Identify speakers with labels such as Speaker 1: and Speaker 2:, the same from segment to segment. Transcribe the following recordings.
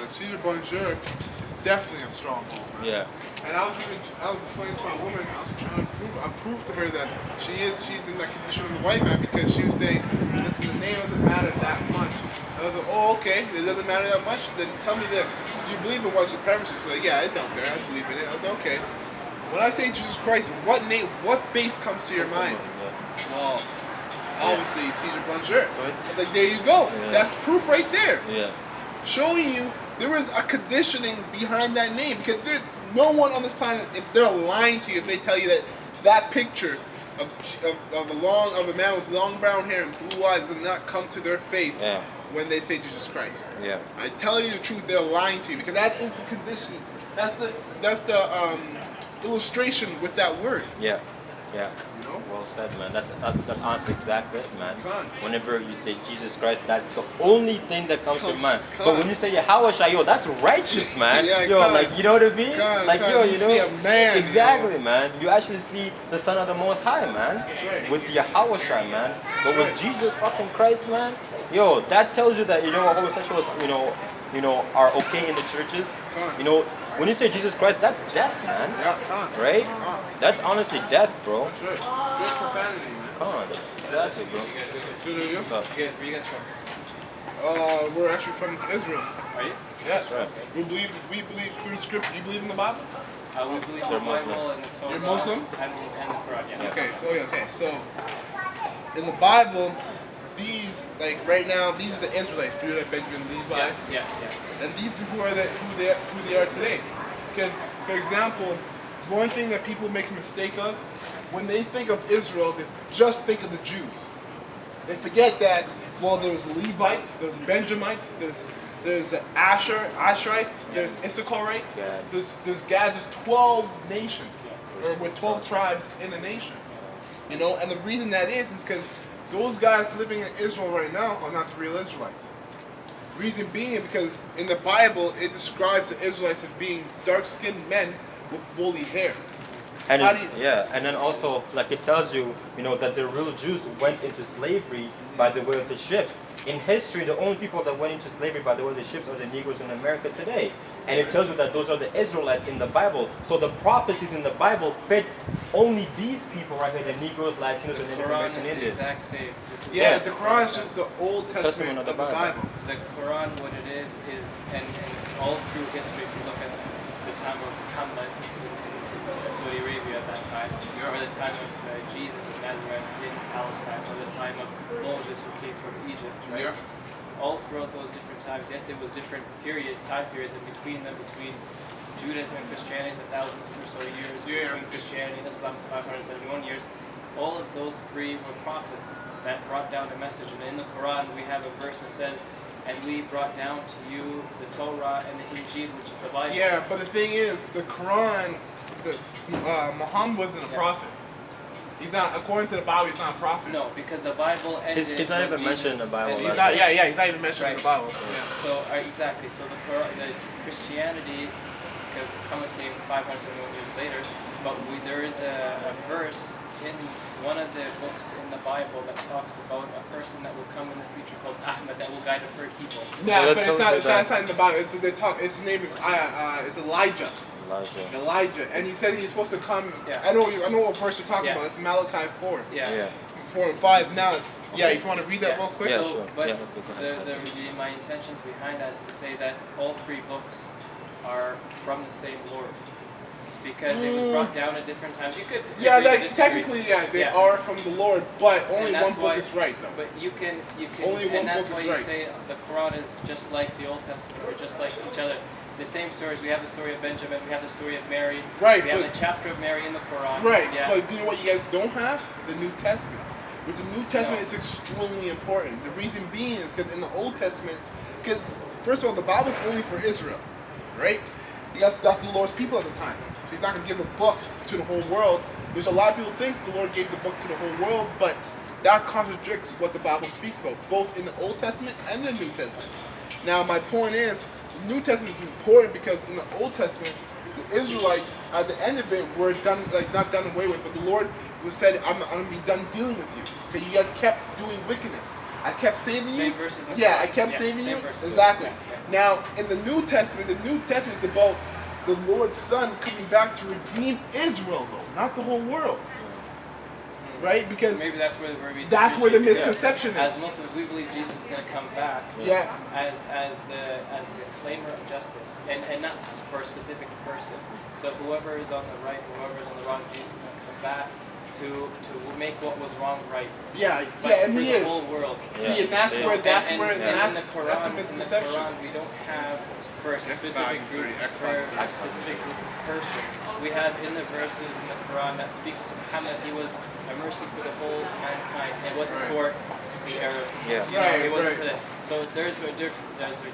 Speaker 1: Caesar Bonjour is definitely a stronghold. Man.
Speaker 2: Yeah.
Speaker 1: And I was explaining to my woman, I was trying to prove to her that she's in that condition of the white man because she was saying, listen, the name doesn't matter that much. I was like, oh, okay, it doesn't matter that much? Then tell me this. You believe in white supremacy? She's like, yeah, it's out there. I believe in it. I was like, okay. When I say Jesus Christ, what face comes to your mind? Well, obviously Caesar Bonjour. I was like, there you go.
Speaker 2: Yeah.
Speaker 1: That's proof right there.
Speaker 2: Yeah.
Speaker 1: Showing you there is a conditioning behind that name because there's no one on this planet, if they're lying to you, if they tell you that that picture of a man with long brown hair and blue eyes does not come to their face when they say Jesus Christ.
Speaker 2: Yeah.
Speaker 1: I tell you the truth, they're lying to you because that is the condition. That's the illustration with that word.
Speaker 2: Yeah. Yeah.
Speaker 1: You know?
Speaker 2: Well said, man. That's honestly exactly it, man.
Speaker 1: Con.
Speaker 2: Whenever you say Jesus Christ, that's the only thing that comes to mind.
Speaker 1: Con.
Speaker 2: But when you say Yahweh Shai, yo, that's righteous, man.
Speaker 1: Yeah,
Speaker 2: yo,
Speaker 1: con.
Speaker 2: like, you know what I mean?
Speaker 1: Con,
Speaker 2: like,
Speaker 1: con.
Speaker 2: yo,
Speaker 1: You see a man,
Speaker 2: exactly,
Speaker 1: yo.
Speaker 2: man. You actually see the Son of the Most High, man.
Speaker 1: Right.
Speaker 2: With Yahweh Shai, man. But with Jesus fucking Christ, man, yo, that tells you that, you know, homosexuals, you know, are okay in the churches.
Speaker 1: Con.
Speaker 2: You know, when you say Jesus Christ, that's death, man.
Speaker 1: Yeah, con.
Speaker 2: Right?
Speaker 1: Con.
Speaker 2: That's honestly death, bro.
Speaker 1: That's right. Straight profanity, man.
Speaker 2: Come on. Exactly, bro.
Speaker 1: So there you go.
Speaker 2: What's up?
Speaker 3: Where you guys from?
Speaker 1: We're actually from Israel.
Speaker 3: Are you?
Speaker 1: Yes.
Speaker 2: Right.
Speaker 1: We believe through Scripture. You believe in the Bible?
Speaker 3: We believe
Speaker 2: They're
Speaker 3: in the Bible
Speaker 2: Muslim.
Speaker 3: and the Torah.
Speaker 1: You're Muslim?
Speaker 3: And the Quran, yeah.
Speaker 1: Okay. So in the Bible, these right now, these are the Israelites. Judah, Benjamin, Levi,
Speaker 3: Yeah.
Speaker 1: and these are who they are today. Because, for example, one thing that people make a mistake of when they think of Israel, they just think of the Jews. They forget that there was Levites, there's Benjamites, there's Asherites, there's Issacharites, there's Gad, there's 12 nations, or with 12 tribes in a nation. You know, and the reason that is because those guys living in Israel right now are not the real Israelites. Reason being because in the Bible it describes the Israelites as being dark-skinned men with woolly hair.
Speaker 2: And and then also, like, it tells you, you know, that the real Jews went into slavery by the way of the ships. In history, the only people that went into slavery by the way of the ships are the Negroes in America today. And it tells you that those are the Israelites in the Bible. So the prophecies in the Bible fits only these people right here, the Negroes, Latinos, and Native American
Speaker 3: The
Speaker 2: Indians.
Speaker 3: exact same.
Speaker 1: The Quran is just the Old Testament of the Bible.
Speaker 3: The Quran, what it is, and all through history, if you look at the time of Muhammad in Saudi Arabia at that time, or the time of Jesus in Nazareth in Palestine, or the time of Moses who came from Egypt, right?
Speaker 1: Yeah.
Speaker 3: All throughout those different times, yes, it was different time periods, and between Judaism and Christianity is 1,000 or so years, between Christianity and Islam is 571 years. All of those three were prophets that brought down a message. And in the Quran, we have a verse that says, and we brought down to you the Torah and the Injil, which is the Bible.
Speaker 1: Yeah, but the thing is, the Quran, Muhammad wasn't a prophet. He's not, according to the Bible, he's not a prophet.
Speaker 3: No, because the Bible ended.
Speaker 2: He's not even mentioned in the Bible.
Speaker 1: He's not even mentioned in the Bible.
Speaker 3: Yeah. So exactly. So the Quran, the Christianity, because Muhammad came 571 years later, but there is a verse in one of the books in the Bible that talks about a person that will come in the future called Ahmed that will guide a herd people.
Speaker 1: Yeah, but it's not in the Bible. His name is Elijah. Elijah, and he said he's supposed to come.
Speaker 3: Yeah.
Speaker 1: I know what verse you're talking about. It's Malachi 4.
Speaker 3: Yeah.
Speaker 1: 4 and 5. Now, if you want to read that real quick.
Speaker 2: Yeah,
Speaker 3: So,
Speaker 2: sure.
Speaker 3: but
Speaker 2: Yeah.
Speaker 3: my intentions behind that is to say that all three books are from the same Lord. Because it was brought down at different times. You could
Speaker 1: technically, they are from the Lord, but only one book is right, though.
Speaker 3: But you can,
Speaker 1: only one
Speaker 3: and that's
Speaker 1: book
Speaker 3: why
Speaker 1: is
Speaker 3: you
Speaker 1: right.
Speaker 3: say the Quran is just like the Old Testament, or just like each other. The same stories. We have the story of Benjamin. We have the story of Mary.
Speaker 1: Right.
Speaker 3: We have the chapter of Mary in the Quran.
Speaker 1: Right.
Speaker 3: Yeah.
Speaker 1: But you know what you guys don't have? The New Testament. With the New Testament, it's extremely important. The reason being is because in the Old Testament, because first of all, the Bible's only for Israel, right? Because that's the Lord's people at the time. So he's not going to give a book to the whole world. There's a lot of people who think the Lord gave the book to the whole world, but that contradicts what the Bible speaks about, both in the Old Testament and the New Testament. Now, my point is, the New Testament is important because in the Old Testament, the Israelites, at the end of it, were done, not done away with, but the Lord said, I'm going to be done dealing with you. Because you guys kept doing wickedness. I kept saving you.
Speaker 3: Same verses.
Speaker 1: I kept saving you.
Speaker 3: Verses.
Speaker 1: Exactly. Now, in the New Testament is about the Lord's Son coming back to redeem Israel, though, not the whole world. Right? Because
Speaker 3: maybe that's where
Speaker 1: the misconception is.
Speaker 3: As Muslims, we believe Jesus is going to come back.
Speaker 1: Yeah.
Speaker 3: As the claimer of justice, and not for a specific person. So whoever is on the right, whoever is on the wrong, Jesus is going to come back to make what was wrong right.
Speaker 1: Yeah,
Speaker 3: But
Speaker 1: yeah, and
Speaker 3: for
Speaker 1: he
Speaker 3: the
Speaker 1: is.
Speaker 3: whole world.
Speaker 1: See, and that's where that's
Speaker 3: in the
Speaker 1: the misconception.
Speaker 3: Quran, we don't have for a specific group, person. We have in the verses in the Quran that speaks to Muhammad. He was a mercy for the whole mankind. And it wasn't for the Arabs.
Speaker 2: Yeah.
Speaker 3: It wasn't for that. So there's a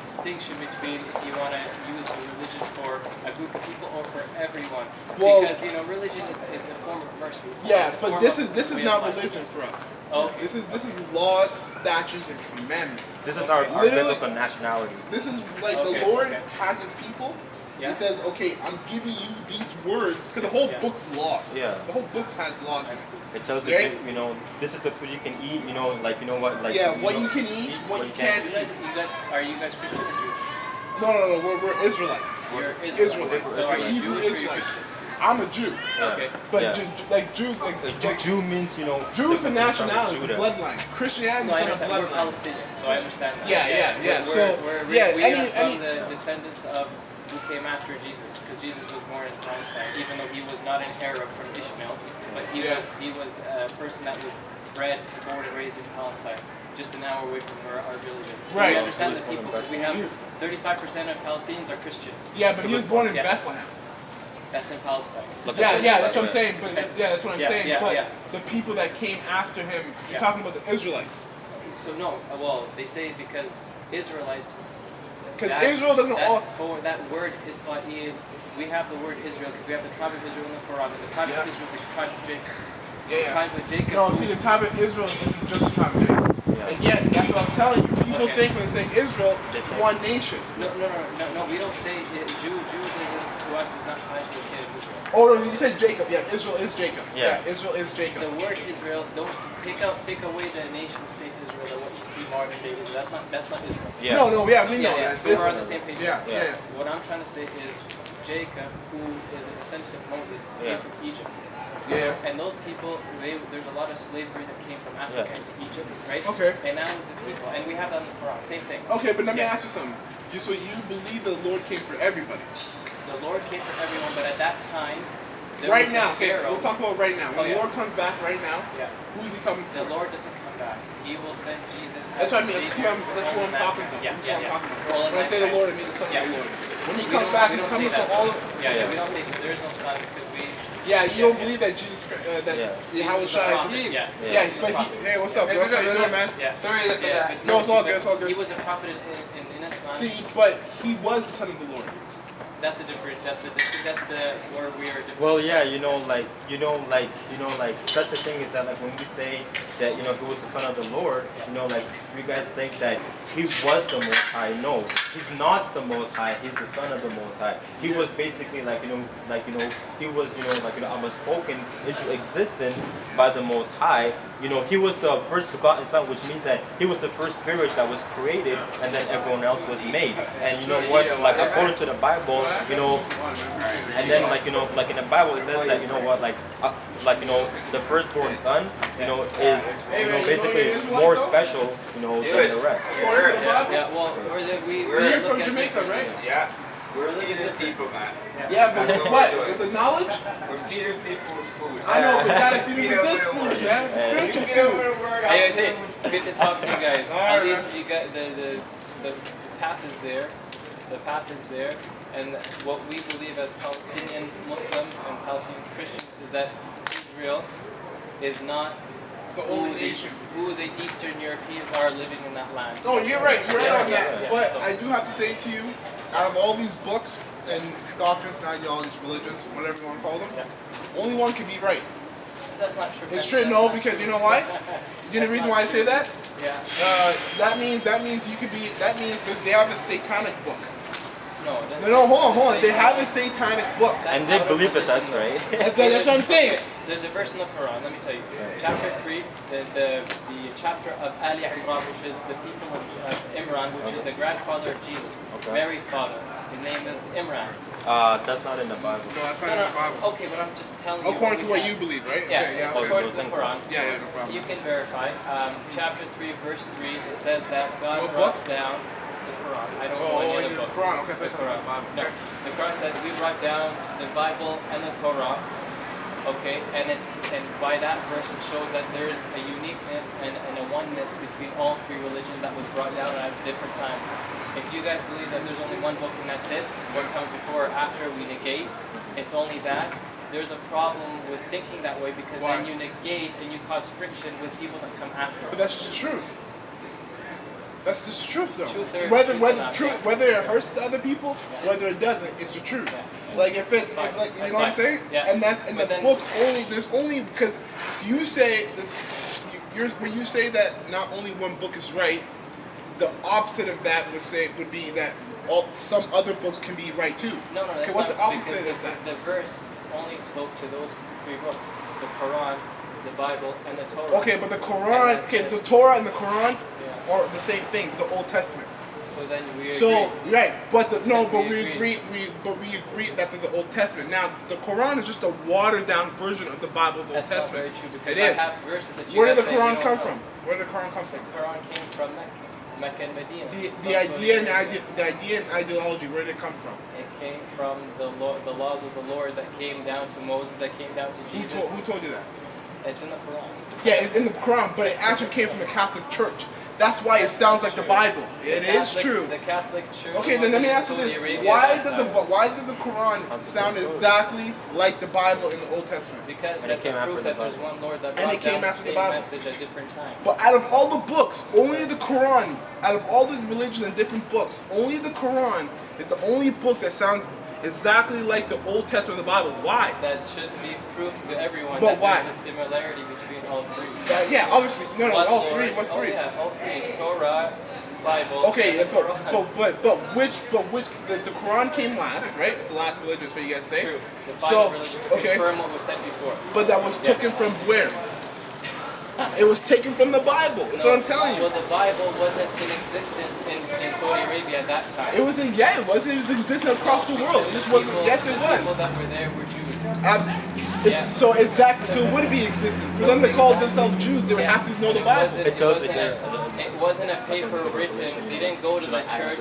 Speaker 3: distinction between if you want to use a religion for a group of people or for everyone.
Speaker 1: Well,
Speaker 3: because religion is a form of mercy. It's a
Speaker 1: but
Speaker 3: form
Speaker 1: this
Speaker 3: of
Speaker 1: is
Speaker 3: way
Speaker 1: not
Speaker 3: of life.
Speaker 1: religion for us.
Speaker 3: Okay.
Speaker 1: This is laws, statutes, and commandments.
Speaker 2: This is our biblical nationality.
Speaker 1: This is like
Speaker 3: Okay,
Speaker 1: the Lord
Speaker 3: okay.
Speaker 1: has his people.
Speaker 3: Yeah.
Speaker 1: He says, okay, I'm giving you these words, because the whole
Speaker 3: Yeah.
Speaker 1: book's laws.
Speaker 2: Yeah.
Speaker 1: The whole book has laws in
Speaker 3: I
Speaker 1: it.
Speaker 3: see.
Speaker 2: It tells you,
Speaker 1: Right?
Speaker 2: this is the food you can eat. Like
Speaker 1: Yeah, what you can eat, what you can't
Speaker 3: You
Speaker 1: eat.
Speaker 3: guys, are you guys Christian or Jewish?
Speaker 1: No, we're Israelites.
Speaker 3: You're
Speaker 1: Israelites.
Speaker 3: So are you
Speaker 1: Hebrew
Speaker 3: Jewish or are you
Speaker 1: Israelites.
Speaker 3: Christian?
Speaker 1: I'm a Jew.
Speaker 3: Okay.
Speaker 1: But
Speaker 2: Yeah.
Speaker 1: Jews,
Speaker 2: Jew means
Speaker 1: Jews and
Speaker 2: different from
Speaker 1: nationality,
Speaker 2: Judah.
Speaker 1: bloodline. Christianity
Speaker 3: No, I
Speaker 1: is
Speaker 3: understand.
Speaker 1: not a
Speaker 3: We're
Speaker 1: bloodline.
Speaker 3: Palestinians, so I understand that.
Speaker 1: Yeah.
Speaker 3: We're,
Speaker 1: So,
Speaker 3: we
Speaker 1: any-
Speaker 3: are from
Speaker 1: any-
Speaker 3: the descendants of who came after Jesus, because Jesus was born in Palestine, even though he was not an Arab from Ishmael, but he was a person that was born and raised in Palestine, just an hour away from where our village is. So
Speaker 1: Right.
Speaker 3: we understand
Speaker 2: He
Speaker 3: the
Speaker 2: was
Speaker 3: people,
Speaker 2: born in
Speaker 3: because we have 35% of Palestinians are Christians.
Speaker 1: Yeah, but he was born in
Speaker 3: Yeah.
Speaker 1: Bethlehem.
Speaker 3: That's in Palestine.
Speaker 1: Yeah, that's what I'm saying. But that's what I'm saying.
Speaker 3: Yeah,
Speaker 1: But
Speaker 3: yeah.
Speaker 1: the people that came after him, you're
Speaker 3: Yeah.
Speaker 1: talking about the Israelites.
Speaker 3: So no, well, they say because Israelites.
Speaker 1: Because Israel doesn't all.
Speaker 3: That word Israel, we have the word Israel because we have the tribe of Israel in the Quran, and the tribe
Speaker 1: Yeah.
Speaker 3: of Israel is the tribe of Jacob.
Speaker 1: Yeah.
Speaker 3: The tribe of Jacob.
Speaker 1: No, see, the tribe of Israel isn't just the tribe of Jacob. And yet, that's what I'm telling you. People
Speaker 3: Okay.
Speaker 1: think when they say Israel, it's one nation.
Speaker 3: No, we don't say Jew to us is not tied to the state of Israel.
Speaker 1: Oh no, you said Jacob. Yeah, Israel is Jacob.
Speaker 2: Yeah.
Speaker 1: Israel is Jacob.
Speaker 3: The word Israel, don't take away the nation state Israel, that what you see modern day Israel. That's not Israel.
Speaker 2: Yeah.
Speaker 1: No, yeah, we know
Speaker 3: Yeah,
Speaker 1: that.
Speaker 3: so we're on the same page.
Speaker 1: Yeah.
Speaker 3: What I'm trying to say is Jacob, who is a descendant of Moses, came from Egypt.
Speaker 1: Yeah.
Speaker 3: And those people, there's a lot of slavery that came from Africa into Egypt, right?
Speaker 1: Okay.
Speaker 3: And that was the people, and we have that in the Quran, same thing.
Speaker 1: Okay, but let me
Speaker 3: Yeah.
Speaker 1: ask you something. So you believe the Lord came for everybody?
Speaker 3: The Lord came for everyone, but at that time, there
Speaker 1: Right
Speaker 3: was
Speaker 1: now,
Speaker 3: the Pharaoh.
Speaker 1: we'll talk about right now. When
Speaker 3: Oh,
Speaker 1: the
Speaker 3: yeah.
Speaker 1: Lord comes back right now,
Speaker 3: Yeah.
Speaker 1: who's he coming
Speaker 3: The
Speaker 1: for?
Speaker 3: Lord doesn't come back. He will send Jesus as
Speaker 1: That's what I
Speaker 3: the
Speaker 1: mean.
Speaker 3: Savior
Speaker 1: That's
Speaker 3: for
Speaker 1: what
Speaker 3: all
Speaker 1: I'm talking about.
Speaker 3: mankind.
Speaker 1: That's what I'm talking
Speaker 3: For all
Speaker 1: about. When I say the
Speaker 3: mankind.
Speaker 1: Lord, I mean the Son of
Speaker 3: Yeah.
Speaker 1: the Lord. When he
Speaker 3: We
Speaker 1: comes
Speaker 3: don't-
Speaker 1: back,
Speaker 3: we
Speaker 1: he's
Speaker 3: don't
Speaker 1: coming
Speaker 3: say
Speaker 1: for
Speaker 3: that.
Speaker 1: all of.
Speaker 3: Yeah, we don't say there is no son because we.
Speaker 1: Yeah, you don't believe that Jesus, that Yahweh
Speaker 3: Jesus is a
Speaker 1: Shai
Speaker 3: prophet.
Speaker 1: is.
Speaker 3: Yeah.
Speaker 1: Yeah, but hey, what's up, bro? How you doing, man?
Speaker 3: Yeah.
Speaker 4: Sorry, look at that.
Speaker 3: but
Speaker 1: No, it's all good,
Speaker 3: but
Speaker 1: it's all good.
Speaker 3: He was a prophet in Islam.
Speaker 1: See, but he was the Son of the Lord.
Speaker 3: That's the difference. That's the where we are different.
Speaker 2: Well, yeah, that's the thing is that like when we say that he was the son of the Lord, you guys think that he was the Most High. No, he's not the Most High. He's the son of the Most High. He was basically he was spoken into existence by the Most High. He was the first begotten Son, which means that he was the first spirit that was created, and then everyone else was made. And you know what? Like according to the Bible, and then like in the Bible it says that the firstborn son, is basically more special, than the rest.
Speaker 3: Yeah. Well,
Speaker 1: You're from Jamaica, right?
Speaker 4: Yeah. We're feeding people, man.
Speaker 1: Yeah, but with what? With the knowledge?
Speaker 4: We're feeding people with food.
Speaker 1: I know, but you gotta feed them with this food, man. Spiritual food.
Speaker 3: Anyways, hey, good to talk to you guys.
Speaker 1: All
Speaker 3: At
Speaker 1: right,
Speaker 3: least you got the path is there. The path is there, and what we believe as Palestinian Muslims and Palestinian Christians is that Israel is not
Speaker 1: The only nation.
Speaker 3: who the Eastern Europeans are living in that land.
Speaker 1: No, you're right. You're right on
Speaker 3: Yeah,
Speaker 1: that.
Speaker 3: yeah,
Speaker 1: But
Speaker 3: so-
Speaker 1: I do have to say to you, out of all these books and doctrines and ideologies, religions, whatever you want to call them, only one can be right.
Speaker 3: That's not true.
Speaker 1: It's true, no, because you know why? You know the reason why I say that?
Speaker 3: Yeah.
Speaker 1: That means you could be. That means that they have a satanic book. No, hold on. They have a satanic book.
Speaker 2: And they believe that that's right.
Speaker 1: That's what I'm saying.
Speaker 3: There's a verse in the Quran, let me tell you. Chapter 3, the chapter of Ali Imran, which is the people of Imran, which is the grandfather of Jesus, Mary's father. His name is Imran.
Speaker 2: That's not in the Bible.
Speaker 1: No, that's not in the Bible.
Speaker 3: Okay, but I'm just telling you.
Speaker 1: According to what you believe, right?
Speaker 3: Yeah,
Speaker 1: Okay,
Speaker 3: it's
Speaker 1: okay.
Speaker 3: according to the Quran.
Speaker 1: Yeah, no problem.
Speaker 3: You can verify. Chapter 3, verse 3, it says that God
Speaker 1: What
Speaker 3: brought
Speaker 1: book?
Speaker 3: down the Quran. I don't know
Speaker 1: Oh,
Speaker 3: any
Speaker 1: in
Speaker 3: other
Speaker 1: the
Speaker 3: book.
Speaker 1: Quran. Okay, I
Speaker 3: The
Speaker 1: thought you were talking
Speaker 3: Quran.
Speaker 1: about the
Speaker 3: No,
Speaker 1: Bible. Okay.
Speaker 3: the Quran says we brought down the Bible and the Torah. Okay, and by that verse it shows that there's a uniqueness and a oneness between all three religions that was brought down at different times. If you guys believe that there's only one book and that's it, what comes before or after we negate, it's only that. There's a problem with thinking that way because
Speaker 1: Why?
Speaker 3: then you negate and you cause friction with people that come after.
Speaker 1: But that's just the truth. That's just the truth, though.
Speaker 3: Truth
Speaker 1: Whether it hurts the other people, whether it doesn't, it's the truth.
Speaker 3: Yeah.
Speaker 1: Like if it's
Speaker 3: Fine.
Speaker 1: like you
Speaker 3: That's
Speaker 1: know what I'm
Speaker 3: fine.
Speaker 1: saying?
Speaker 3: Yeah.
Speaker 1: And that's
Speaker 3: But
Speaker 1: the
Speaker 3: then-
Speaker 1: book only. There's only because you say this. When you say that not only one book is right, the opposite of that would be that some other books can be right too.
Speaker 3: No, that's
Speaker 1: Okay, what's
Speaker 3: not,
Speaker 1: the opposite
Speaker 3: because
Speaker 1: of that?
Speaker 3: the verse only spoke to those three books: the Quran, the Bible, and the Torah.
Speaker 1: Okay, but the
Speaker 3: And
Speaker 1: Quran,
Speaker 3: that's
Speaker 1: okay,
Speaker 3: it.
Speaker 1: the Torah and the Quran
Speaker 3: Yeah.
Speaker 1: are the same thing. The Old Testament.
Speaker 3: So then we agree.
Speaker 1: So right, but
Speaker 3: Then
Speaker 1: we agree that they're the Old Testament. Now the Quran is just a watered down version of the Bible's Old
Speaker 3: That's not
Speaker 1: Testament.
Speaker 3: very true because
Speaker 1: It
Speaker 3: I
Speaker 1: is.
Speaker 3: have verses that you
Speaker 1: Where did
Speaker 3: guys
Speaker 1: the
Speaker 3: say you
Speaker 1: Quran
Speaker 3: don't
Speaker 1: come
Speaker 3: know.
Speaker 1: from? Where did the Quran come from?
Speaker 3: The Quran came from Mecca and Medina.
Speaker 1: The idea and ideology. Where did it come from?
Speaker 3: It came from the laws of the Lord that came down to Moses, that came down to Jesus.
Speaker 1: Who told you that?
Speaker 3: It's in the Quran.
Speaker 1: Yeah, it's in the Quran, but it actually came from the Catholic Church. That's why it sounds like the Bible. It is true.
Speaker 3: The Catholic Church.
Speaker 1: Okay, then let me ask you
Speaker 3: Saudi
Speaker 1: this:
Speaker 3: Arabia
Speaker 1: why
Speaker 3: at
Speaker 1: does
Speaker 3: that time.
Speaker 1: why does the Quran sound exactly like the Bible in the Old Testament?
Speaker 3: Because
Speaker 2: And it
Speaker 3: that's a
Speaker 2: came after
Speaker 3: proof
Speaker 2: the
Speaker 3: that there's
Speaker 2: Bible.
Speaker 3: one Lord that
Speaker 1: And
Speaker 3: brought
Speaker 1: it came
Speaker 3: down the
Speaker 1: after the
Speaker 3: same
Speaker 1: Bible.
Speaker 3: message at different times.
Speaker 1: But out of all the books, only the Quran, out of all the religions and different books, only the Quran is the only book that sounds exactly like the Old Testament of the Bible. Why?
Speaker 3: That should be proof to everyone
Speaker 1: But
Speaker 3: that
Speaker 1: why?
Speaker 3: there's a similarity between all three.
Speaker 1: Yeah, obviously. No,
Speaker 3: One
Speaker 1: all
Speaker 3: Lord-
Speaker 1: three. What
Speaker 3: Oh
Speaker 1: three?
Speaker 3: yeah, all three. Torah, Bible.
Speaker 1: Okay,
Speaker 3: and the Quran.
Speaker 1: but which the Quran came last, right? It's the last religion, that's what you guys say.
Speaker 3: True. The final
Speaker 1: So,
Speaker 3: religion to
Speaker 1: okay.
Speaker 3: confirm what was said before.
Speaker 1: But that was taken from where? It was taken from the Bible. That's what I'm telling you.
Speaker 3: Well, the Bible wasn't in existence in Saudi Arabia at that time.
Speaker 1: It was in it wasn't. It was existing across the world. It just wasn't. Yes, it
Speaker 3: The people
Speaker 1: was.
Speaker 3: that were there were Jews.
Speaker 1: Yeah. So exactly. So it would be existing. For them to call themselves Jews, they would have to know the Bible.
Speaker 2: It tells you
Speaker 3: It wasn't a paper written. They didn't go to the church.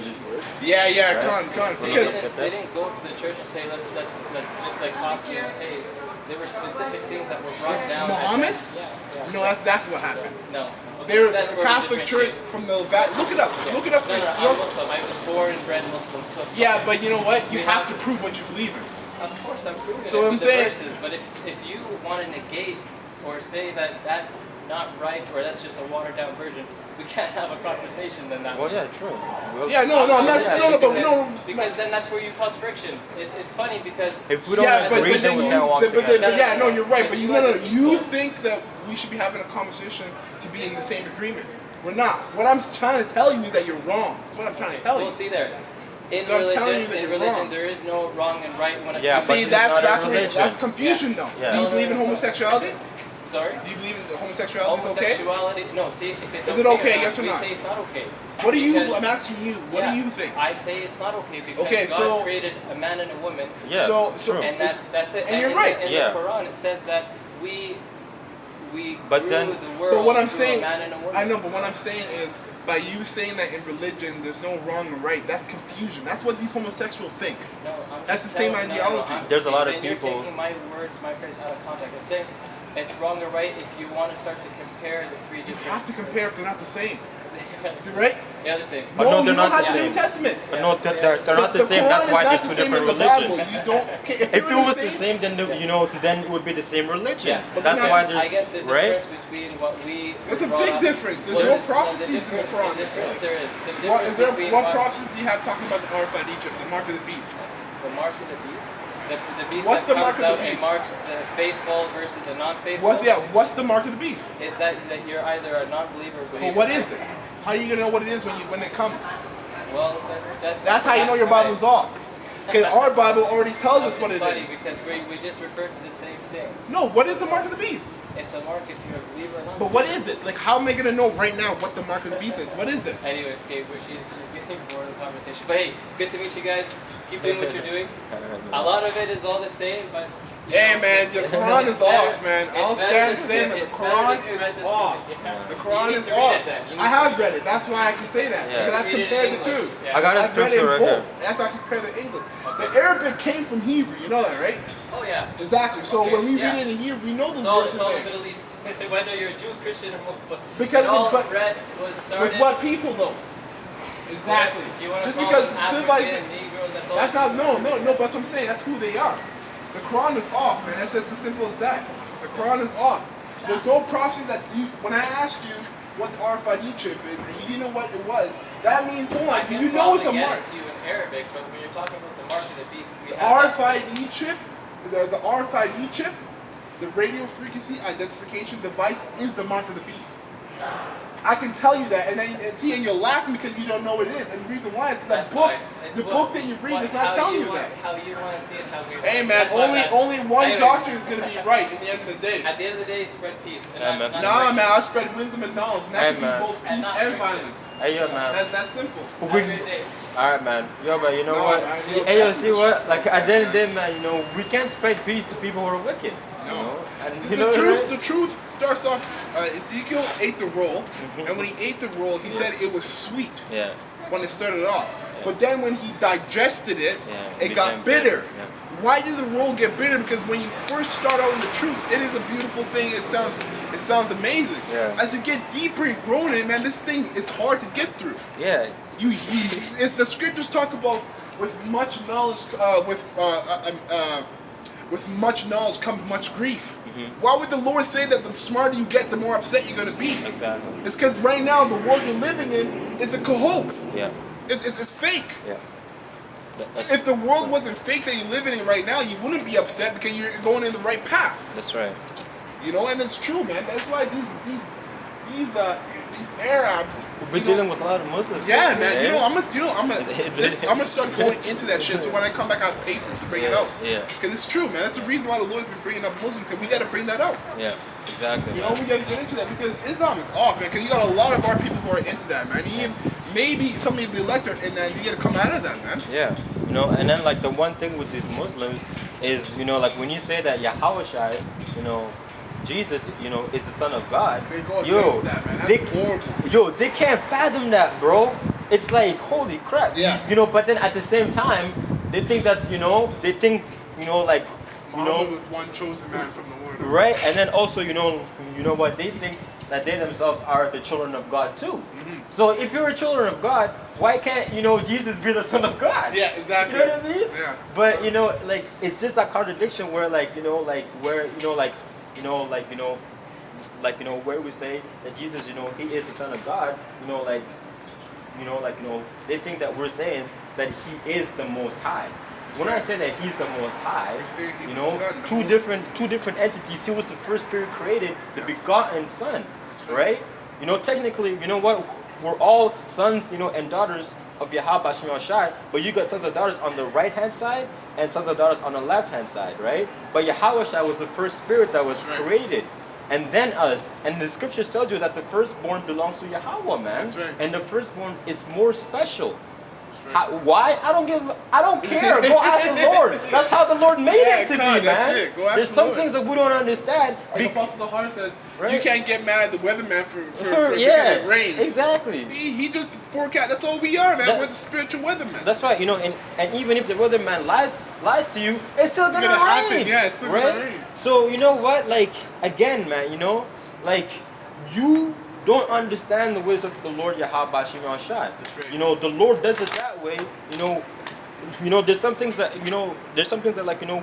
Speaker 1: Yeah. Come on. Because
Speaker 3: They didn't go to the church and say let's just like copy and paste. There were specific things that were brought down.
Speaker 1: Muhammad?
Speaker 3: Yeah.
Speaker 1: no, that's exactly what happened.
Speaker 3: No.
Speaker 1: They were
Speaker 3: That's
Speaker 1: the
Speaker 3: where we
Speaker 1: Catholic Church
Speaker 3: differentiate.
Speaker 1: from the Look it up. Look it up.
Speaker 3: No,
Speaker 1: You
Speaker 3: I'm
Speaker 1: know-
Speaker 3: Muslim. I was born and bred Muslim. So it's
Speaker 1: Yeah,
Speaker 3: not-
Speaker 1: but you know what? You
Speaker 3: We
Speaker 1: have
Speaker 3: have-
Speaker 1: to prove what you believe in.
Speaker 3: Of course, I'm proving
Speaker 1: So
Speaker 3: it
Speaker 1: I'm
Speaker 3: with
Speaker 1: saying-
Speaker 3: the verses. But if you want to negate or say that that's not right or that's just a watered down version, we can't have a conversation then that
Speaker 2: Well,
Speaker 3: way.
Speaker 2: yeah, true. Well,
Speaker 1: Yeah, no, I'm not.
Speaker 3: Yeah,
Speaker 1: No, but
Speaker 3: because,
Speaker 1: no.
Speaker 3: because then that's where you cause friction. It's funny because
Speaker 2: If we don't
Speaker 1: Yeah,
Speaker 2: agree, then we can't walk together.
Speaker 1: yeah, no, you're right.
Speaker 3: But
Speaker 1: But
Speaker 3: you
Speaker 1: you
Speaker 3: guys are
Speaker 1: you
Speaker 3: equal.
Speaker 1: think that we should be having a conversation to be in the same agreement. We're not. What I'm trying to tell you is that you're wrong. That's what I'm trying to tell you.
Speaker 3: we'll see there. In
Speaker 1: So I'm telling you that
Speaker 3: religion,
Speaker 1: you're wrong.
Speaker 3: there is no wrong and right when it
Speaker 2: Yeah,
Speaker 3: comes
Speaker 2: but
Speaker 1: See,
Speaker 2: this is not a
Speaker 1: that's
Speaker 2: religion.
Speaker 1: that's confusion though.
Speaker 2: Yeah.
Speaker 1: Do you believe in homosexuality?
Speaker 3: Sorry?
Speaker 1: Do you believe in homosexuality is okay?
Speaker 3: Homosexuality? No, see, if it's
Speaker 1: Is
Speaker 3: okay
Speaker 1: it okay,
Speaker 3: or not,
Speaker 1: yes or
Speaker 3: we
Speaker 1: not?
Speaker 3: say it's not okay.
Speaker 1: What do you?
Speaker 3: Because-
Speaker 1: I'm asking you. What
Speaker 3: Yeah,
Speaker 1: do you think?
Speaker 3: I say it's not okay because
Speaker 1: Okay,
Speaker 3: God
Speaker 1: so-
Speaker 3: created a man and a woman,
Speaker 2: Yeah,
Speaker 1: So-
Speaker 2: true.
Speaker 3: and that's it.
Speaker 1: And you're
Speaker 3: in
Speaker 1: right.
Speaker 3: The, in
Speaker 2: Yeah.
Speaker 3: the Quran, it says that we
Speaker 2: But
Speaker 3: grew
Speaker 2: then-
Speaker 3: the world
Speaker 1: But what I'm
Speaker 3: through
Speaker 1: saying,
Speaker 3: a man and a woman.
Speaker 1: I know. But what I'm saying is, by you saying that in religion there's no wrong or right, that's confusion. That's what these homosexuals think.
Speaker 3: No, I'm
Speaker 1: That's
Speaker 3: just
Speaker 1: the same
Speaker 3: telling- no,
Speaker 1: ideology.
Speaker 3: I'm-
Speaker 2: There's a lot of
Speaker 3: and
Speaker 2: people-
Speaker 3: You're taking my words, my phrase out of context. I'm saying it's wrong or right if you want to start to compare the three
Speaker 1: You
Speaker 3: different.
Speaker 1: have to compare if they're not the same,
Speaker 3: Yeah,
Speaker 1: right?
Speaker 3: Yeah, the same.
Speaker 2: But
Speaker 1: no,
Speaker 2: no,
Speaker 1: you
Speaker 2: they're
Speaker 1: don't
Speaker 2: not
Speaker 1: have
Speaker 2: the
Speaker 1: the New
Speaker 2: same.
Speaker 1: Testament.
Speaker 2: But no, they're not the same.
Speaker 1: Quran
Speaker 2: That's
Speaker 1: is
Speaker 2: why
Speaker 1: not
Speaker 2: there's
Speaker 1: the
Speaker 2: two
Speaker 1: same
Speaker 2: different
Speaker 1: as the Bible.
Speaker 2: religions.
Speaker 1: You don't. Okay,
Speaker 2: If it was the same, then you know, then it would be the same religion.
Speaker 3: Yeah,
Speaker 1: but
Speaker 2: That's
Speaker 1: then
Speaker 2: why
Speaker 3: I
Speaker 2: there's
Speaker 3: guess the
Speaker 2: right.
Speaker 3: difference between what we
Speaker 1: There's a
Speaker 3: brought
Speaker 1: big
Speaker 3: up-
Speaker 1: difference. There's
Speaker 3: Well,
Speaker 1: no prophecies in the
Speaker 3: difference-
Speaker 1: Quran.
Speaker 3: The difference there is. The difference
Speaker 1: What is there?
Speaker 3: between
Speaker 1: What prophecies do you have talking about the Arafat Egypt, the mark of the beast?
Speaker 3: The mark of the beast. The beast
Speaker 1: What's
Speaker 3: that
Speaker 1: the mark
Speaker 3: comes
Speaker 1: of the
Speaker 3: out and
Speaker 1: beast?
Speaker 3: marks the faithful versus the non-faithful.
Speaker 1: What's the mark of the beast?
Speaker 3: Is that you're either a non-believer or believer.
Speaker 1: But what is it? How are you gonna know what it is when it comes?
Speaker 3: Well,
Speaker 1: That's how you know your Bible's off. Because our Bible already tells us what it
Speaker 3: funny
Speaker 1: is.
Speaker 3: because we just referred to the same thing.
Speaker 1: No, what is the mark of the beast?
Speaker 3: It's the mark if you're a believer or not.
Speaker 1: But what is it? Like, how am I going to know right now what the mark of the beast is? What is it?
Speaker 3: Anyways, Kate, she's getting bored of the conversation. But hey, good to meet you guys. Keep doing what you're doing. A lot of it is all the same, but...
Speaker 1: Hey man, the Quran is off, man. I'll stand saying that the
Speaker 3: it's
Speaker 1: Quran
Speaker 3: better to
Speaker 1: is
Speaker 3: spread this
Speaker 1: off.
Speaker 3: word.
Speaker 1: The Quran
Speaker 3: You
Speaker 1: is
Speaker 3: need to read
Speaker 1: off.
Speaker 3: it then. You need
Speaker 1: I have read it. That's why I can say that.
Speaker 2: Yeah.
Speaker 1: Because I've
Speaker 3: Read it in
Speaker 1: compared the
Speaker 3: English.
Speaker 1: two.
Speaker 3: Yeah.
Speaker 2: I got a
Speaker 1: I've read it
Speaker 2: scripture
Speaker 1: in
Speaker 2: right here.
Speaker 1: both. That's why I compare the English. The Arabic came from Hebrew. You know that, right?
Speaker 3: Oh yeah.
Speaker 1: Exactly. So
Speaker 3: Okay,
Speaker 1: when we
Speaker 3: yeah.
Speaker 1: read it in Hebrew, we know the
Speaker 3: It's all
Speaker 1: words
Speaker 3: the
Speaker 1: in there.
Speaker 3: Middle East. Whether you're a Jew, Christian, or Muslim.
Speaker 1: Because
Speaker 3: it all
Speaker 1: but
Speaker 3: read was started...
Speaker 1: with what people though? Exactly.
Speaker 3: If you want to
Speaker 1: Just
Speaker 3: call
Speaker 1: because
Speaker 3: them African,
Speaker 1: civilization.
Speaker 3: Negroes, that's all.
Speaker 1: That's not no. But what I'm saying, that's who they are. The Quran is off, man. It's just as simple as that. The Quran is off. There's no prophecies that you. When I asked you what the RFID chip is, and you didn't know what it was, that means hold on. You know it's a mark.
Speaker 3: To you in Arabic, but when you're talking about the mark of the beast, we
Speaker 1: The
Speaker 3: have
Speaker 1: RFID chip, the RFID chip, the radio frequency identification device is the mark of the beast. I can tell you that, and then and you're laughing because you don't know what it is, and the reason why is because that book, the book that you read is not telling you that.
Speaker 3: How you want to see it, how we.
Speaker 1: Hey man, only one doctrine is gonna be right in the end of the day.
Speaker 3: At the end of the day, spread peace.
Speaker 2: Yeah, man.
Speaker 1: Nah, man, I spread wisdom and knowledge, and that
Speaker 2: Hey,
Speaker 1: can
Speaker 2: man.
Speaker 1: be both
Speaker 3: And
Speaker 1: peace
Speaker 3: not
Speaker 1: and
Speaker 3: friction.
Speaker 1: violence.
Speaker 2: Hey, yo, man.
Speaker 1: That's that simple.
Speaker 3: Have a great day.
Speaker 2: Alright, man. Yo, but you know
Speaker 1: No,
Speaker 2: what?
Speaker 1: man, yo,
Speaker 2: Hey, yo,
Speaker 1: that's
Speaker 2: see
Speaker 1: the
Speaker 2: what?
Speaker 1: truth,
Speaker 2: Like,
Speaker 1: man.
Speaker 2: at the end of the day, man, you know, we can't spread peace to people who are wicked. You
Speaker 1: No.
Speaker 2: know? And
Speaker 1: The,
Speaker 2: you know
Speaker 1: the truth starts off. Ezekiel ate the roll, and when he ate the roll, he said it was sweet
Speaker 2: Yeah.
Speaker 1: when it started off. But then when he digested it,
Speaker 2: Yeah,
Speaker 1: it got
Speaker 2: became
Speaker 1: bitter.
Speaker 2: Yeah.
Speaker 1: Why did the roll get bitter? Because when you first start out in the truth, it is a beautiful thing. It sounds amazing.
Speaker 2: Yeah.
Speaker 1: As you get deeper and grown in, man, this thing is hard to get through.
Speaker 2: Yeah.
Speaker 1: It's the scriptures talk about with much knowledge, with much knowledge comes much grief. Why would the Lord say that the smarter you get, the more upset you're gonna be?
Speaker 2: Exactly.
Speaker 1: It's because right now the world you're living in is a hoax.
Speaker 2: Yeah.
Speaker 1: It's fake.
Speaker 2: Yeah. That's,
Speaker 1: If the world wasn't fake that you're living in right now, you wouldn't be upset because you're going in the right path.
Speaker 2: that's right.
Speaker 1: You know, and it's true, man. That's why these Arabs.
Speaker 2: We're
Speaker 1: you know,
Speaker 2: dealing with a lot of Muslims.
Speaker 1: Yeah, man.
Speaker 2: eh?
Speaker 1: You know, I'm gonna start going into that shit. So when I come back, I have papers to bring it out.
Speaker 2: Yeah.
Speaker 1: Because it's true, man. That's the reason why the Lord's been bringing up Muslims. Because we got to bring that out.
Speaker 2: Yeah. Exactly.
Speaker 1: You know, we got to get into that because Islam is off, man. Because you got a lot of our people who are into that, man. Maybe some of the elect are in that. You got to come out of that, man.
Speaker 2: Yeah, you know, and then like the one thing with these Muslims is, you know, like when you say that Yahushua, you know, Jesus, you know, is the Son of God.
Speaker 1: They go against that, man. That's horrible.
Speaker 2: They can't fathom that, bro. It's like holy crap.
Speaker 1: Yeah.
Speaker 2: You know, but then at the same time, they think that like, you know,
Speaker 1: Muhammad was one chosen man from the Lord.
Speaker 2: right? And then also, you know what they think that they themselves are the children of God too. So if you're a children of God, why can't Jesus be the Son of God?
Speaker 1: Yeah, exactly.
Speaker 2: You know what I mean?
Speaker 1: Yeah.
Speaker 2: But like it's just that contradiction where where we say that Jesus, he is the Son of God. They think that we're saying that he is the Most High. When I say that he's the Most High,
Speaker 1: You're saying he's the Son, the
Speaker 2: two
Speaker 1: Most-
Speaker 2: different entities. He was the first spirit created, the begotten Son, right? Technically, what? We're all sons, and daughters of Yahweh Shem Shai, but you got sons and daughters on the right hand side and sons and daughters on the left hand side, right? But Yahweh Shai was the first spirit that was created. And then us. And the scriptures tells you that the firstborn belongs to Yahweh, man.
Speaker 1: That's right.
Speaker 2: And the firstborn is more special. Why? I don't care. Go ask the Lord. That's how the Lord made it to be, man.
Speaker 1: That's it. Go ask
Speaker 2: There's
Speaker 1: the
Speaker 2: some
Speaker 1: Lord.
Speaker 2: things that we don't understand.
Speaker 1: Like Apostle Hart says,
Speaker 2: Right.
Speaker 1: you can't get mad at the weatherman for because
Speaker 2: yeah,
Speaker 1: it rains.
Speaker 2: exactly.
Speaker 1: He just forecast. That's all we are, man.
Speaker 2: That-
Speaker 1: We're the spiritual weatherman.
Speaker 2: That's right, and even if the weatherman lies to you, it's still gonna
Speaker 1: gonna
Speaker 2: rain.
Speaker 1: happen, yeah, it's still
Speaker 2: right?
Speaker 1: gonna rain.
Speaker 2: So you know what? Like again, man, you don't understand the ways of the Lord Yahweh Shem Shai.
Speaker 1: That's right.
Speaker 2: The Lord does it that way. There's some things that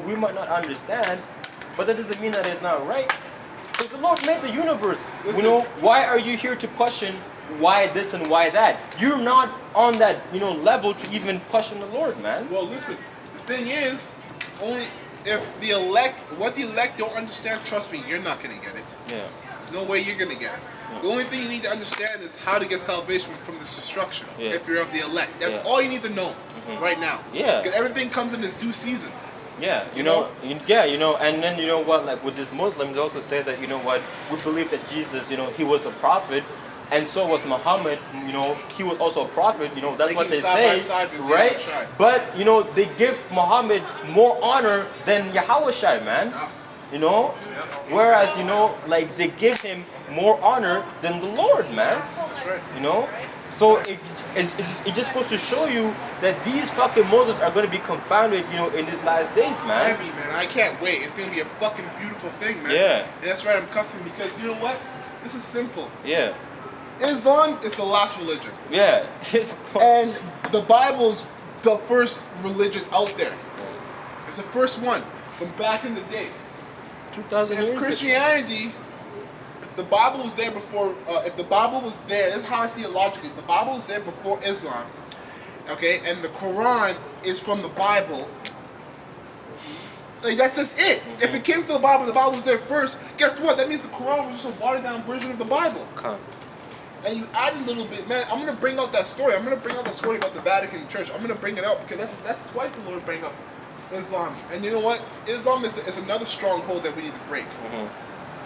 Speaker 2: we might not understand, but that doesn't mean that it's not right. Because the Lord made the universe.
Speaker 1: Listen.
Speaker 2: Why are you here to question why this and why that? You're not on that level to even question the Lord, man.
Speaker 1: Well, listen. The thing is, only if what the elect don't understand. Trust me, you're not gonna get it.
Speaker 2: Yeah.
Speaker 1: There's no way you're gonna get it. The only thing you need to understand is how to get salvation from this destruction.
Speaker 2: Yeah.
Speaker 1: If you're of the elect, that's
Speaker 2: Yeah.
Speaker 1: all you need to know right now.
Speaker 2: Yeah.
Speaker 1: Because everything comes in its due season.
Speaker 2: Yeah,
Speaker 1: You know?
Speaker 2: and then you know what, like with these Muslims, they also say that, you know what, we believe that Jesus, he was a prophet, and so was Muhammad, he was also a prophet, that's
Speaker 1: They
Speaker 2: what
Speaker 1: keep
Speaker 2: they
Speaker 1: side by
Speaker 2: say,
Speaker 1: side with
Speaker 2: right?
Speaker 1: Yahushua.
Speaker 2: But, they give Muhammad more honor than Yahushua, man. Whereas, like they give him more honor than the Lord, man.
Speaker 1: That's right.
Speaker 2: So it just supposed to show you that these fucking Muslims are going to be confounded, in these last days, man.
Speaker 1: Heavy, man. I can't wait. It's going to be a fucking beautiful thing, man.
Speaker 2: Yeah.
Speaker 1: And that's right, I'm cussing because you know what? This is simple.
Speaker 2: Yeah.
Speaker 1: Islam is the last religion.
Speaker 2: Yeah.
Speaker 1: And the Bible's the first religion out there. It's the first one from back in the day.
Speaker 2: 2,000 years
Speaker 1: If
Speaker 2: ago.
Speaker 1: Christianity, if the Bible was there before, if the Bible was there, this is how I see it logically. The Bible was there before Islam, okay, and the Quran is from the Bible. Like that's just it. If it came to the Bible was there first. Guess what? That means the Quran was just a watered down version of the Bible.
Speaker 2: Come.
Speaker 1: And you add a little bit, man. I'm gonna bring out that story. I'm gonna bring out that story about the Vatican Church. I'm gonna bring it out because that's twice the Lord bring up Islam. And you know what? Islam is another stronghold that we need to break.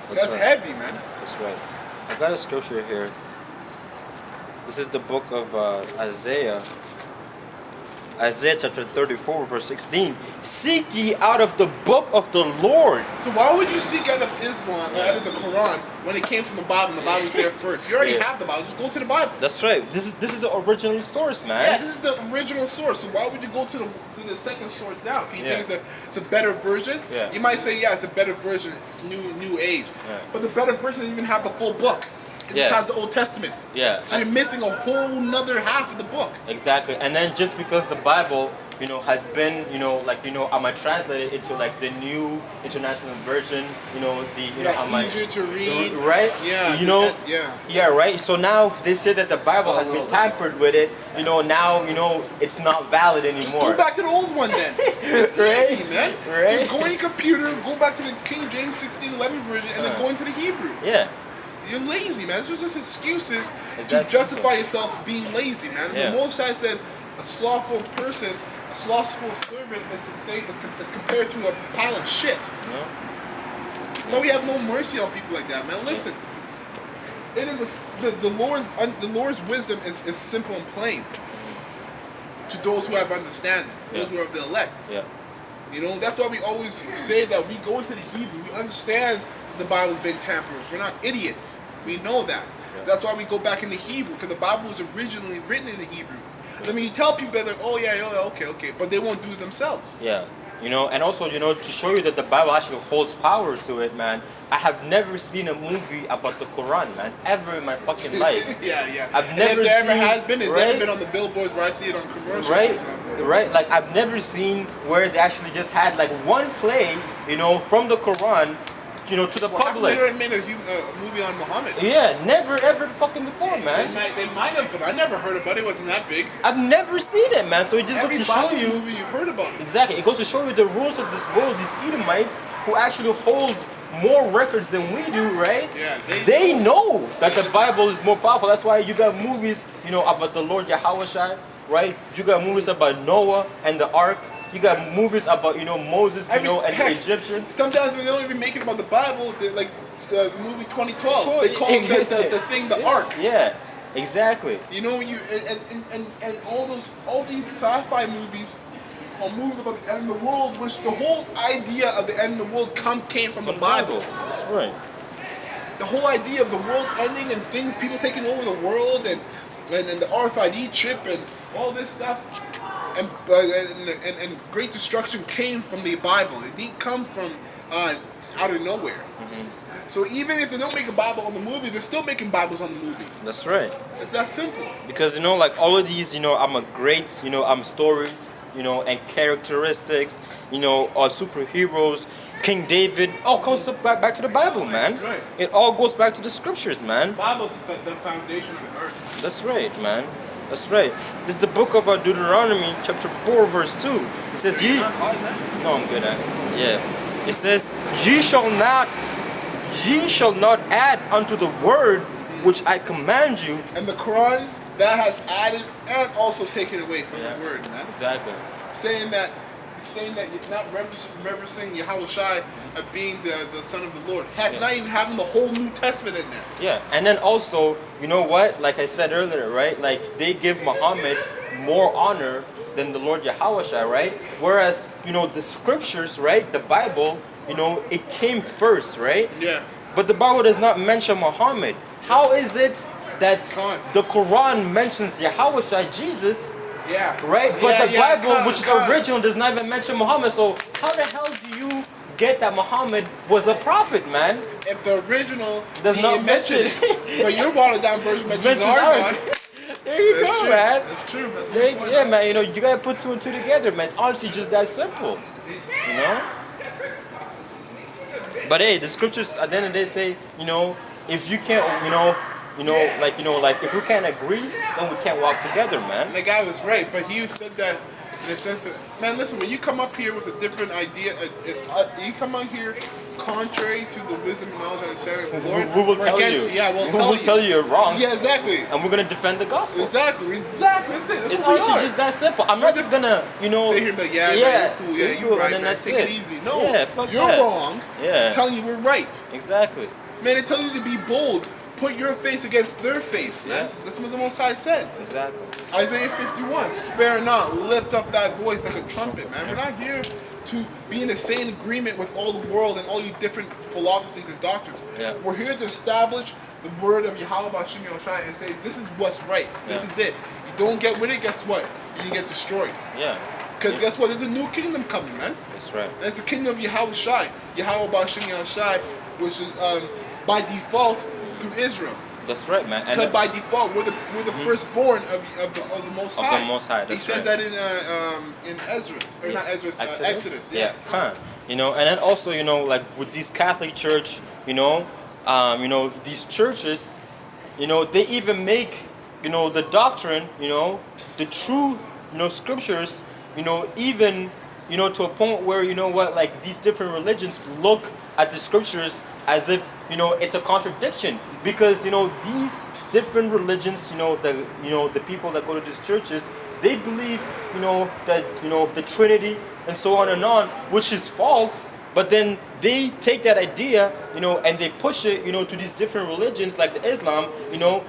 Speaker 1: That's
Speaker 2: right.
Speaker 1: heavy, man.
Speaker 2: That's right. I got a scripture here. This is the book of Isaiah. Isaiah chapter 34, verse 16. Seek ye out of the book of the Lord.
Speaker 1: So why would you seek out of Islam, out of the Quran, when it came from the Bible and the Bible was there first? You already have the Bible. Just go to the Bible.
Speaker 2: That's right. This is the original source, man.
Speaker 1: Yeah, this is the original source. So why would you go to the second source now? You think it's a better version?
Speaker 2: Yeah.
Speaker 1: You might say, yeah, it's a better version. It's new age.
Speaker 2: Yeah.
Speaker 1: But the better version doesn't even have the full book. It just has the Old Testament.
Speaker 2: Yeah.
Speaker 1: So you're missing a whole nother half of the book.
Speaker 2: Exactly. And then just because the Bible, has been, I'm translated into like the new international version,
Speaker 1: Easier to read.
Speaker 2: Right?
Speaker 1: Yeah.
Speaker 2: Yeah, right. So now they say that the Bible has been tampered with it. Now, it's not valid anymore.
Speaker 1: Just go back to the old one then. It's
Speaker 2: Right?
Speaker 1: easy, man.
Speaker 2: Right?
Speaker 1: Just go in your computer, go back to the King James 1611 version, and then go into the Hebrew.
Speaker 2: Yeah.
Speaker 1: You're lazy, man. This was just excuses
Speaker 2: It's
Speaker 1: to
Speaker 2: that
Speaker 1: justify yourself being lazy, man.
Speaker 2: Yeah.
Speaker 1: The Most High said a slothful person, a slothful servant is compared to a pile of shit. So we have no mercy on people like that, man. Listen, it is the Lord's wisdom is simple and plain to those who have understanding, those who are of the elect.
Speaker 2: Yeah.
Speaker 1: That's why we always say that we go into the Hebrew. We understand the Bible's been tampered with. We're not idiots. We know that.
Speaker 2: Yeah.
Speaker 1: That's why we go back into Hebrew, because the Bible was originally written in the Hebrew. I mean, you tell people that, oh yeah, okay, but they won't do it themselves.
Speaker 2: Yeah. And also, to show you that the Bible actually holds power to it, man, I have never seen a movie about the Quran, man, ever in my fucking life.
Speaker 1: yeah.
Speaker 2: I've never
Speaker 1: if there ever
Speaker 2: seen,
Speaker 1: has been, it's
Speaker 2: right?
Speaker 1: never been on the billboards where I see it on commercials or
Speaker 2: Right,
Speaker 1: something.
Speaker 2: right. Like I've never seen where they actually just had like one play, from the Quran, to the public.
Speaker 1: They made a movie on Muhammad.
Speaker 2: Yeah, never ever fucking before, man.
Speaker 1: They might have, but I never heard about it. It wasn't that big.
Speaker 2: I've never seen it, man. So it just goes
Speaker 1: Every
Speaker 2: to show
Speaker 1: Bible
Speaker 2: you.
Speaker 1: movie you've heard about it.
Speaker 2: Exactly. It goes to show you the rules of this world. These Edomites who actually hold more records than we do, right?
Speaker 1: Yeah,
Speaker 2: they know that the Bible is more powerful. That's why you got movies, about the Lord Yahushua, right? You got movies about Noah and the Ark. You got movies about, Moses, and the Egyptians.
Speaker 1: Sometimes when they don't even make it about the Bible, they're like the movie 2012. They call it the thing, the Ark.
Speaker 2: Yeah, exactly.
Speaker 1: And all these sci-fi movies are movies about the end of the world, which the whole idea of the end of the world came from the Bible.
Speaker 2: That's right.
Speaker 1: The whole idea of the world ending and things, people taking over the world, and the RFID chip and all this stuff. And great destruction came from the Bible. It didn't come from out of nowhere. So even if they don't make a Bible on the movie, they're still making Bibles on the movie.
Speaker 2: That's right.
Speaker 1: It's that simple.
Speaker 2: Because like all of these, great, stories, and characteristics, are superheroes. King David, all comes back to the Bible, man.
Speaker 1: That's right.
Speaker 2: It all goes back to the scriptures, man.
Speaker 1: The Bible's the foundation of the earth.
Speaker 2: That's right, man. That's right. This is the book of Deuteronomy, chapter 4, verse 2. It says, No, I'm good at it. Yeah. It says, ye shall not add unto the word which I command you.
Speaker 1: And the Quran, that has added and also taken away from the word, man.
Speaker 2: Exactly.
Speaker 1: Saying that you're not reverencing Yahweh Shai of being the son of the Lord. Heck, not even having the whole New Testament in there.
Speaker 2: Yeah, and then also, you know what? Like I said earlier, right? Like they give Muhammad more honor than the Lord Yahweh Shai, right? Whereas, you know, the scriptures, right? The Bible, you know, it came first, right?
Speaker 1: Yeah.
Speaker 2: But the Bible does not mention Muhammad. How is it that the Quran mentions Yahweh Shai, Jesus?
Speaker 1: Yeah.
Speaker 2: Right? But the Bible, which is
Speaker 1: Khan.
Speaker 2: original, does not even mention Muhammad. So how the hell do you get that Muhammad was a prophet, man?
Speaker 1: If the original
Speaker 2: Does not mention
Speaker 1: it, but your watered down version mentions our God.
Speaker 2: There you go,
Speaker 1: true.
Speaker 2: man.
Speaker 1: That's true. That's
Speaker 2: There,
Speaker 1: point,
Speaker 2: yeah, man. You know, you gotta put two and two together, man. It's honestly just that simple. You know? But hey, the scriptures at the end of the day say, you know, if you can't, like if we can't agree, then we can't walk together, man.
Speaker 1: And the guy was right, but he said that in the sense that, man, listen, when you come up here with a different idea, you come out here contrary to the wisdom and knowledge and understanding of the Lord,
Speaker 2: We will tell you.
Speaker 1: Yeah, we'll
Speaker 2: tell you you're wrong.
Speaker 1: Yeah, exactly.
Speaker 2: And we're gonna defend the gospel.
Speaker 1: Exactly. That's it.
Speaker 2: It's honestly just that simple. I'm not just gonna, you know,
Speaker 1: sit here and be like, yeah, you're cool, yeah, you're right, man. Take it easy. No,
Speaker 2: yeah, fuck
Speaker 1: you're
Speaker 2: that.
Speaker 1: wrong.
Speaker 2: Yeah.
Speaker 1: I'm telling you we're right.
Speaker 2: Exactly.
Speaker 1: Man, they tell you to be bold. Put your face against their face, man.
Speaker 2: Yeah.
Speaker 1: That's what the Most High said.
Speaker 2: Exactly.
Speaker 1: Isaiah 51, spare not, lift up that voice like a trumpet, man. We're not here to be in the same agreement with all the world and all you different philosophies and doctrines.
Speaker 2: Yeah.
Speaker 1: We're here to establish the word of Yahweh Bashim Yoshai and say, this is what's right. This is it. You don't get with it, guess what? You get destroyed.
Speaker 2: Yeah.
Speaker 1: Because guess what? There's a new kingdom coming, man.
Speaker 2: That's right.
Speaker 1: And it's the kingdom of Yahweh Shai. Yahweh Bashim Yoshai, which is by default through Israel.
Speaker 2: That's right, man.
Speaker 1: Because by default, we're the firstborn of the Most High.
Speaker 2: Of the Most High. That's
Speaker 1: he says
Speaker 2: right.
Speaker 1: that in Ezra, or not Ezra, Exodus. Yeah.
Speaker 2: Khan. You know, and then also, you know, like with these Catholic Church, you know, these churches, you know, they even make, you know, the doctrine, you know, the true, you know, scriptures, you know, even, you know, to a point where, you know what, like these different religions look at the scriptures as if, you know, it's a contradiction, because, you know, these different religions, you know, the people that go to these churches, they believe, you know, that, you know, the Trinity and so on, which is false. But then they take that idea, you know, and they push it, you know, to these different religions like the Islam, you know,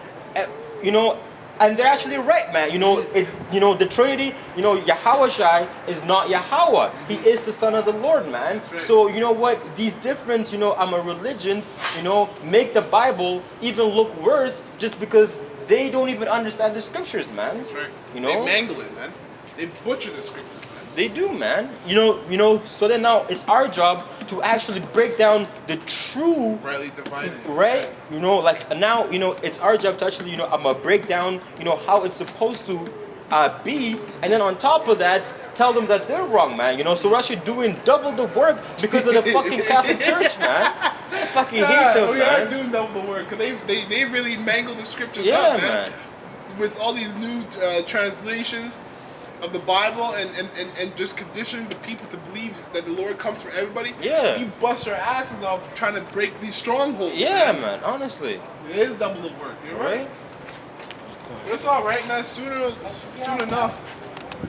Speaker 2: and they're actually right, man. You know, it's, you know, the Trinity, you know, Yahweh Shai is not Yahweh. He is the Son of the Lord, man.
Speaker 1: Right.
Speaker 2: So, you know what, these different, you know, religions, you know, make the Bible even look worse just because they don't even understand the scriptures, man.
Speaker 1: That's right.
Speaker 2: You know?
Speaker 1: They mangle it, man. They butcher the scriptures, man.
Speaker 2: They do, man. You know, so then now it's our job to actually break down the true,
Speaker 1: Rightly divided.
Speaker 2: right? You know, like now, you know, it's our job to actually, you know, I'm gonna break down, you know, how it's supposed to be, and then on top of that, tell them that they're wrong, man. You know, so we're actually doing double the work because of the fucking Catholic Church, man. I fucking hate them,
Speaker 1: we
Speaker 2: man.
Speaker 1: are doing double the work, because they really mangle the scriptures
Speaker 2: Yeah,
Speaker 1: up,
Speaker 2: man.
Speaker 1: With all these new translations of the Bible and just conditioning the people to believe that the Lord comes for everybody.
Speaker 2: Yeah.
Speaker 1: We bust our asses off trying to break these strongholds.
Speaker 2: Yeah, man. Honestly.
Speaker 1: It is double the work. You're right.
Speaker 2: Right?
Speaker 1: It's all right, man. Soon enough,